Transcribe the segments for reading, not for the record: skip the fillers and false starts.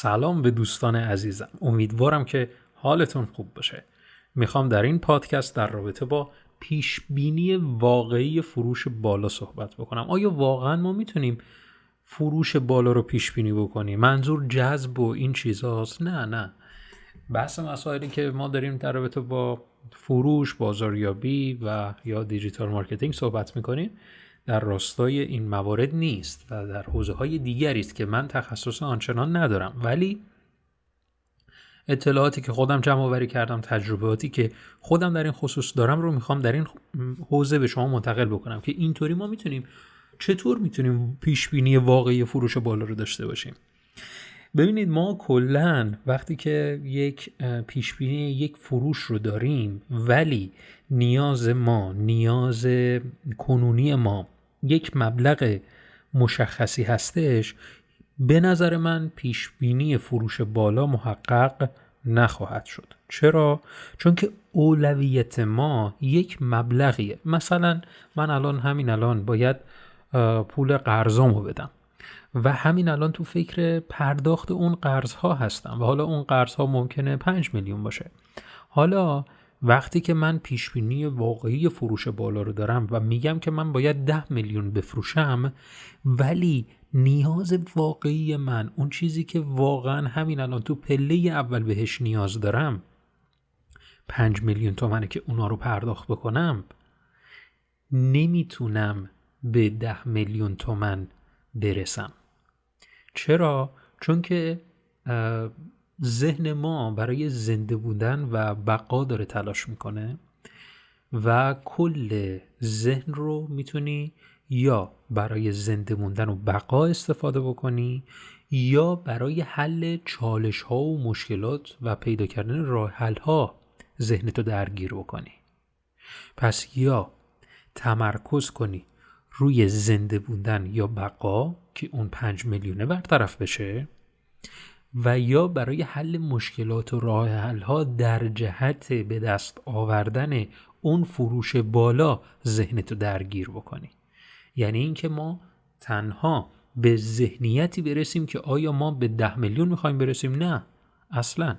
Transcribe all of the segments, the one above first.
سلام به دوستان عزیزم. امیدوارم که حالتون خوب باشه. میخوام در این پادکست در رابطه با پیشبینی واقعی فروش بالا صحبت بکنم. آیا واقعا ما میتونیم فروش بالا رو پیشبینی بکنیم؟ منظور جذب و این چیزهاست؟ نه. بحث مسائلی که ما داریم در رابطه با فروش، بازاریابی و یا دیجیتال مارکتینگ صحبت میکنیم در راستای این موارد نیست و در حوزه‌های دیگری است که من تخصص آنچنان ندارم، ولی اطلاعاتی که خودم جمع آوری کردم، تجربیاتی که خودم در این خصوص دارم رو میخوام در این حوزه به شما منتقل بکنم که اینطوری ما چطور میتونیم پیش بینی واقعی فروش بالا رو داشته باشیم. ببینید، ما کلاً وقتی که یک پیش بینی یک فروش رو داریم ولی نیاز کنونی ما یک مبلغ مشخصی هستش، به نظر من پیش بینی فروش بالا محقق نخواهد شد. چرا؟ چون که اولویت ما یک مبلغیه. مثلا من همین الان باید پول قرضامو بدم و همین الان تو فکر پرداخت اون قرض‌ها هستم و حالا اون قرض‌ها ممکنه 5 میلیون باشه. حالا وقتی که من پیشبینی واقعی فروش بالا رو دارم و میگم که من باید 10 میلیون بفروشم، ولی نیاز واقعی من، اون چیزی که واقعا همین الان تو پله اول بهش نیاز دارم، 5 میلیون تومنه که اونا رو پرداخت بکنم، نمیتونم به 10 میلیون تومن برسم. چرا؟ چون که ذهن ما برای زنده بودن و بقا داره تلاش میکنه و کل ذهن رو میتونی یا برای زنده موندن و بقا استفاده بکنی یا برای حل چالش ها و مشکلات و پیدا کردن راه حل ها ذهنتو درگیر بکنی. پس یا تمرکز کنی روی زنده بودن یا بقا که اون 5 میلیونه برطرف بشه، و یا برای حل مشکلات و راه حل ها در جهت به دست آوردن اون فروش بالا ذهنتو درگیر بکنی. یعنی این که ما تنها به ذهنیتی برسیم که آیا ما به 10 میلیون میخوایم برسیم؟ نه، اصلا.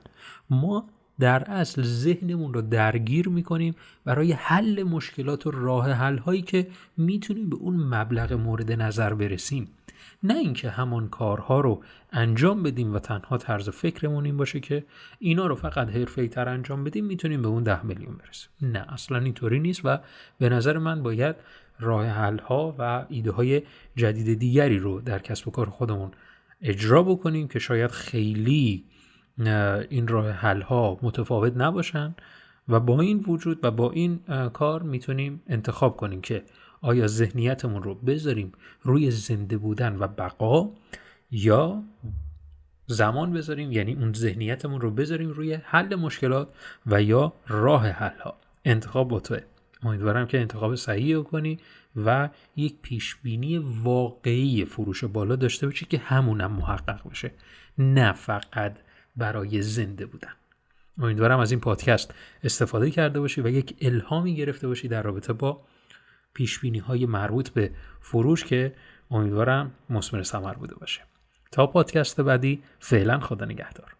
ما در اصل ذهنمون رو درگیر میکنیم برای حل مشکلات و راه حل هایی که میتونیم به اون مبلغ مورد نظر برسیم، نه اینکه همان کارها رو انجام بدیم و تنها طرز فکرمون این باشه که اینا رو فقط حرفه‌ای تر انجام بدیم میتونیم به اون 10 میلیون برسیم. نه، اصلا اینطوری نیست و به نظر من باید راه حل ها و ایده های جدید دیگری رو در کسب و کار خودمون اجرا بکنیم که شاید خیلی این راه حل ها متفاوت نباشن و با این وجود و با این کار میتونیم انتخاب کنیم که آیا ذهنیتمون رو بذاریم روی زنده بودن و بقا یا زمان بذاریم، یعنی اون ذهنیتمون رو بذاریم روی حل مشکلات و یا راه حل ها. انتخاب با توئه. امیدوارم که انتخاب صحیحی رو کنی و یک پیشبینی واقعی فروش بالا داشته باشی که همونم محقق بشه، نه فقط برای زنده بودن. امیدوارم از این پادکست استفاده کرده باشی و یک الهامی گرفته باشی در رابطه با پیشبینی های مربوط به فروش که امیدوارم مثمر ثمر بوده باشه. تا پادکست بعدی، فعلا خدا نگهدار.